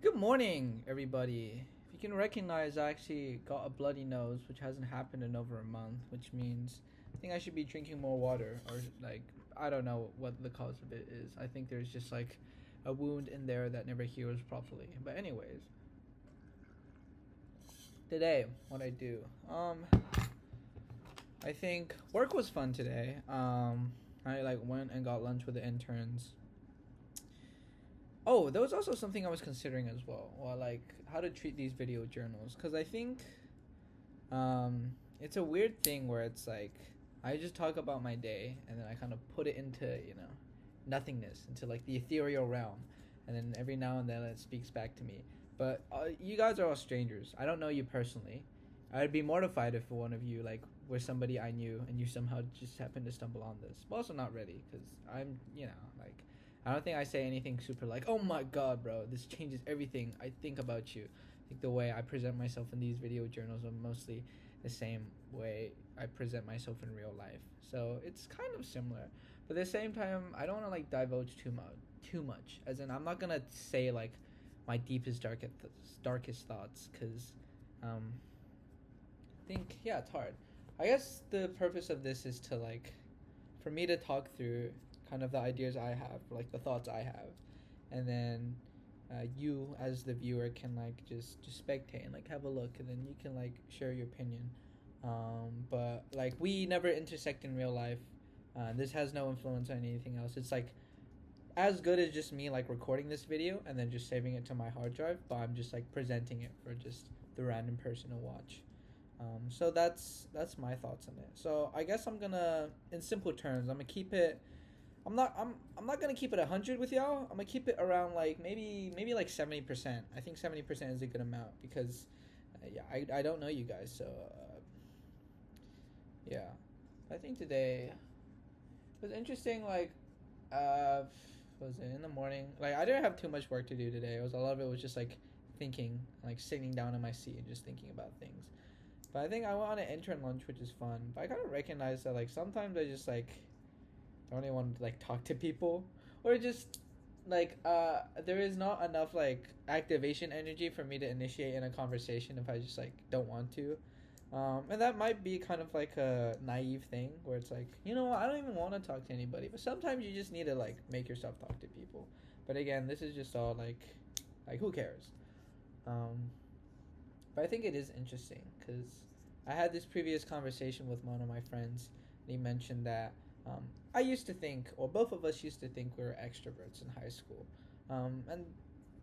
Good morning, everybody. If you can recognize, I actually got a bloody nose, which hasn't happened in over a month, which means I think I should be drinking more water, or like, I don't know what the cause of it is. I think there's just like a wound in there that never heals properly. But, anyways, today, what I do. I think work was fun today. I like went and got lunch with the interns. Oh, there was also something I was considering as well. Well, like how to treat these video journals, because I think it's a weird thing where it's like I just talk about my day and then I kind of put it into nothingness, into like the ethereal realm, and then every now and then it speaks back to me. But you guys are all strangers. I don't know you personally. I'd be mortified if one of you like were somebody I knew and you somehow just happened to stumble on this. But also not really, because I'm like I don't think I say anything super like, oh my god, bro, this changes everything I think about you. I think the way I present myself in these video journals are mostly the same way I present myself in real life. So it's kind of similar. But at the same time, I don't want to like divulge too much. As in, I'm not gonna say like my darkest thoughts, because I think yeah, it's hard. I guess the purpose of this is to like for me to talk through kind of the ideas I have, like the thoughts I have, and then you as the viewer can like just spectate and like have a look, and then you can like share your opinion. But like we never intersect in real life. This has no influence on anything else. It's like as good as just me like recording this video and then just saving it to my hard drive, but I'm just like presenting it for just the random person to watch. So that's my thoughts on it. So I guess I'm gonna, in simple terms, I'm gonna keep it. I'm not gonna keep it 100 with y'all. I'm gonna keep it around like maybe like 70%. I think 70% is a good amount because yeah, I don't know you guys, so yeah. I think today was interesting. Like uh, was it in the morning? Like I didn't have too much work to do today. It was a lot of it was just like thinking, like sitting down in my seat and just thinking about things. But I think I went on an intern lunch, which is fun. But I kind of recognize that like sometimes I just like don't really want to like talk to people, or just like there is not enough like activation energy for me to initiate in a conversation if I just like don't want to. And that might be kind of like a naive thing where it's like, I don't even want to talk to anybody, but sometimes you just need to like make yourself talk to people. But again, this is just all like who cares? Um, but I think it is interesting because I had this previous conversation with one of my friends, and he mentioned that I used to think, or both of us used to think, we were extroverts in high school. And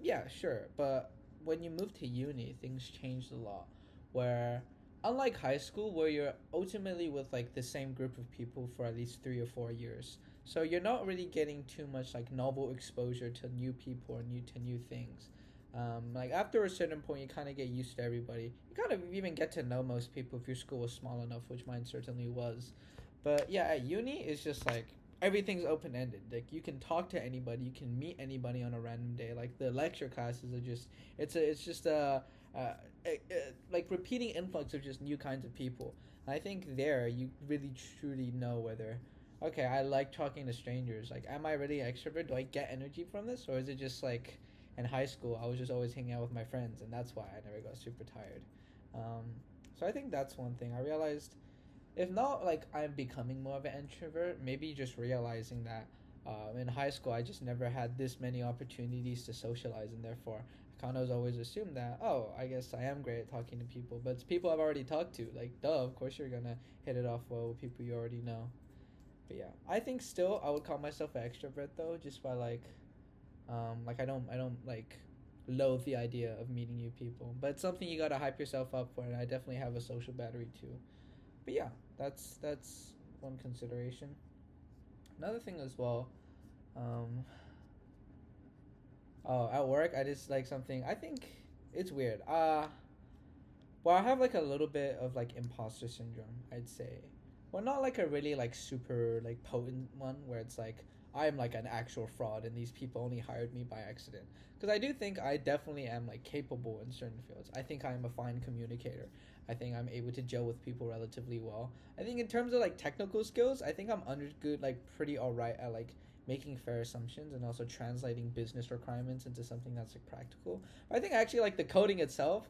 yeah, sure, but when you move to uni, things changed a lot. Where, unlike high school, where you're ultimately with like the same group of people for at least 3 or 4 years, so you're not really getting too much like novel exposure to new people or new things. Like after a certain point, you kind of get used to everybody. You kind of even get to know most people if your school was small enough, which mine certainly was. But yeah, at uni, it's just like everything's open ended. Like you can talk to anybody, you can meet anybody on a random day. Like the lecture classes are just it's just like repeating influx of just new kinds of people. And I think there you really truly know whether okay, I like talking to strangers. Like, am I really an extrovert? Do I get energy from this, or is it just like in high school I was just always hanging out with my friends, and that's why I never got super tired. Um, so I think that's one thing I realized, if not like I'm becoming more of an introvert, maybe just realizing that in high school I just never had this many opportunities to socialize, and therefore I kind of always assumed that, oh, I guess I am great at talking to people, but it's people I've already talked to. Like, duh, of course you're gonna hit it off well with people you already know. But yeah, I think still I would call myself an extrovert though, just by like I don't like loathe the idea of meeting new people, but it's something you gotta hype yourself up for, and I definitely have a social battery too. But yeah, that's one consideration. Another thing as well. Um, oh, at work I just like something. I think it's weird. Well, I have like a little bit of like imposter syndrome, I'd say. Well, not like a really like super like potent one where it's like I'm like an actual fraud and these people only hired me by accident. Because I do think I definitely am like capable in certain fields. I think I'm a fine communicator. I think I'm able to gel with people relatively well. I think in terms of like technical skills, I think I'm under good, like pretty alright at like making fair assumptions and also translating business requirements into something that's like practical. I think actually like the coding itself,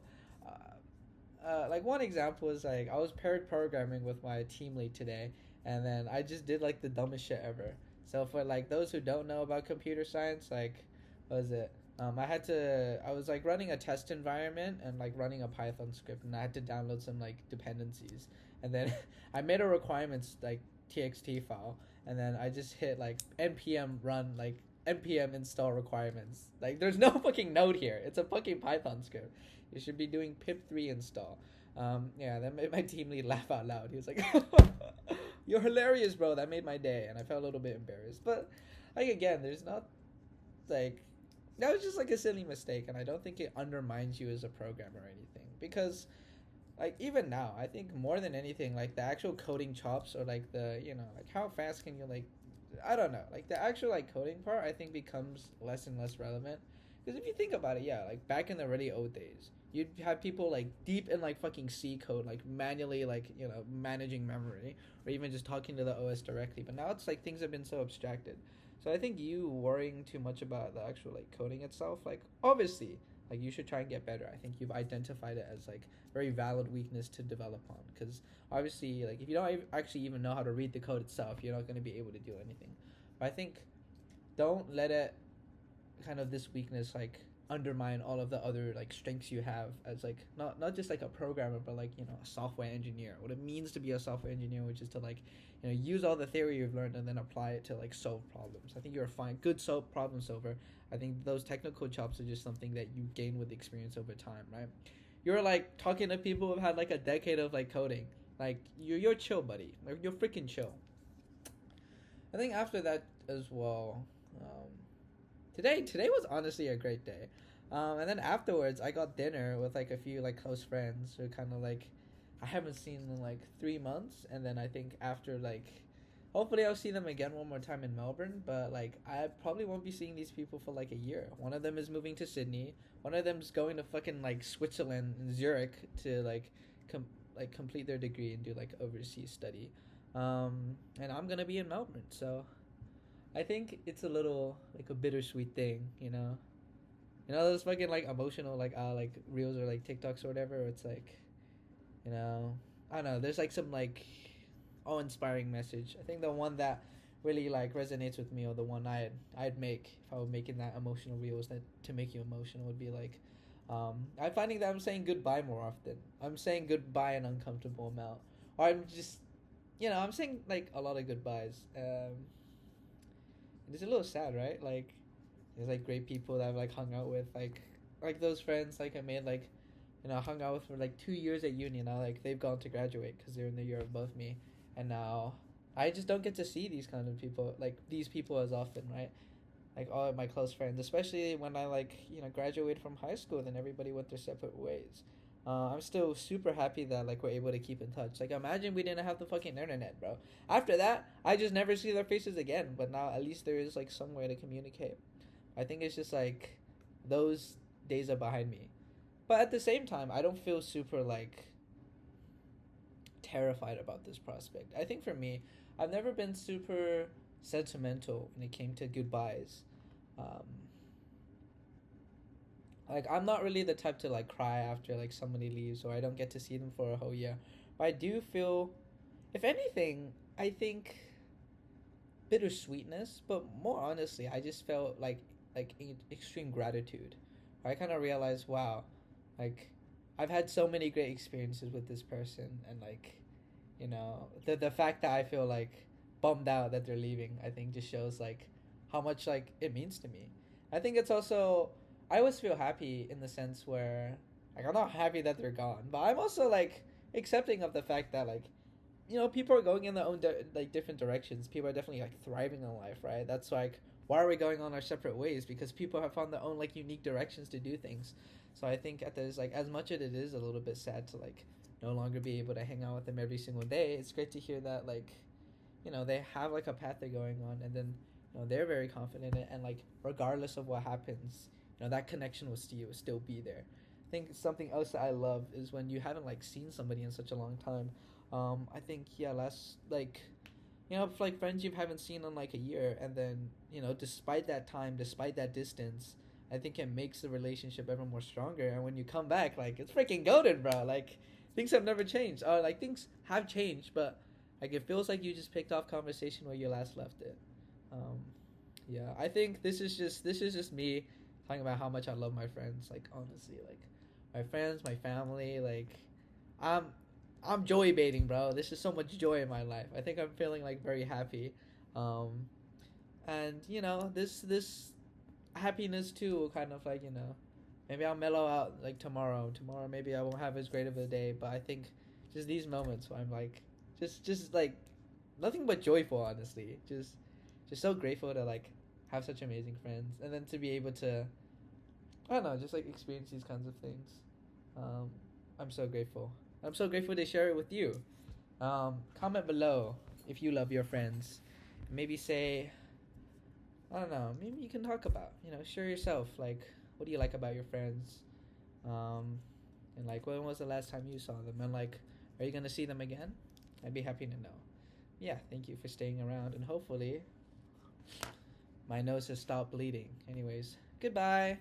like one example is like I was paired programming with my team lead today, and then I just did like the dumbest shit ever. So for like those who don't know about computer science, like what was it? I was like running a test environment and like running a Python script, and I had to download some like dependencies, and then I made a requirements like txt file, and then I just hit like npm run like npm install requirements. Like there's no fucking node here. It's a fucking Python script. You should be doing pip3 install. Yeah, that made my team lead laugh out loud. He was like, "You're hilarious, bro." That made my day, and I felt a little bit embarrassed. But like again, there's not like that was just like a silly mistake, and I don't think it undermines you as a programmer or anything because like even now I think more than anything like the actual coding chops or like the like how fast can you like I don't know like the actual like coding part I think becomes less and less relevant because if you think about it, yeah, like back in the really old days you'd have people like deep in like fucking C code like manually like managing memory or even just talking to the OS directly, but now it's like things have been so abstracted. So I think you worrying too much about the actual like coding itself, like obviously like you should try and get better. I think you've identified it as like very valid weakness to develop on because obviously like if you don't actually even know how to read the code itself, you're not going to be able to do anything. But I think don't let it kind of this weakness like undermine all of the other like strengths you have as like not just like a programmer but like a software engineer, what it means to be a software engineer, which is to like use all the theory you've learned and then apply it to like solve problems. I think you're a fine good problem solver. I think those technical chops are just something that you gain with experience over time, right? You're like talking to people who've had like a decade of like coding, like you're chill, buddy, like you're freaking chill. I think after that as well, today was honestly a great day. And then afterwards, I got dinner with like a few like close friends who kind of like I haven't seen in like 3 months. And then I think after like hopefully I'll see them again one more time in Melbourne. But like I probably won't be seeing these people for like a year. One of them is moving to Sydney. One of them's going to fucking like Switzerland and Zurich to like complete their degree and do like overseas study. And I'm gonna be in Melbourne, so I think it's a little like a bittersweet thing, you know. You know those fucking like emotional like reels or like TikToks or whatever. Where it's like, you know, I don't know. There's like some like awe inspiring message. I think the one that really like resonates with me, or the one I'd make if I were making that emotional reels that to make you emotional would be like, I'm finding that I'm saying goodbye more often. I'm saying goodbye an uncomfortable amount, or I'm just, I'm saying like a lot of goodbyes. It's a little sad, right? Like, there's like great people that I've like hung out with, like those friends like I made like, hung out with for like 2 years at uni. Now like they've gone to graduate because they're in the year above me, and now I just don't get to see these kind of people, like these people as often, right? Like all of my close friends, especially when I like graduated from high school, then everybody went their separate ways. I'm still super happy that like we're able to keep in touch. Like imagine we didn't have the fucking internet, bro. After that, I just never see their faces again. But now at least there is like some way to communicate. I think it's just like those days are behind me. But at the same time, I don't feel super like terrified about this prospect. I think for me, I've never been super sentimental when it came to goodbyes. Um, like I'm not really the type to like cry after like somebody leaves or I don't get to see them for a whole year. But I do feel, if anything, I think bittersweetness. But more honestly, I just felt like extreme gratitude. I kind of realized, wow, like I've had so many great experiences with this person, and like the fact that I feel like bummed out that they're leaving, I think just shows like how much like it means to me. I think it's also I always feel happy in the sense where like I'm not happy that they're gone, but I'm also like accepting of the fact that like people are going in their own like different directions. People are definitely like thriving in life, right? That's like why are we going on our separate ways? Because people have found their own like unique directions to do things. So I think at this like as much as it is a little bit sad to like no longer be able to hang out with them every single day, it's great to hear that like they have like a path they're going on, and then they're very confident in it, and like regardless of what happens, that connection will still be there. I think something else that I love is when you haven't like seen somebody in such a long time. I think yeah, last like you know, like friends you haven't seen in like a year, and then you know, despite that time, despite that distance, I think it makes the relationship ever more stronger. And when you come back, like it's freaking golden, bro. Like things have never changed, or like things have changed, but like it feels like you just picked off conversation where you last left it. Um, yeah, I think this is just me talking about how much I love my friends. Like honestly, like my friends, my family. Like I'm I'm joy baiting, bro. This is so much joy in my life. I think I'm feeling like very happy, um, and you know this happiness too will kind of like, you know, maybe I'll mellow out like tomorrow. Tomorrow maybe I won't have as great of a day, but I think just these moments where I'm like just like nothing but joyful, honestly. Just so grateful to like have such amazing friends, and then to be able to, I don't know, just like experience these kinds of things. Um, I'm so grateful. I'm so grateful to share it with you. Comment below if you love your friends. Maybe say, I don't know, maybe you can talk about, you know, share yourself. Like, what do you like about your friends? Um, and like, when was the last time you saw them? And like, are you gonna see them again? I'd be happy to know. Yeah, thank you for staying around, and hopefully my nose has stopped bleeding. Anyways, goodbye.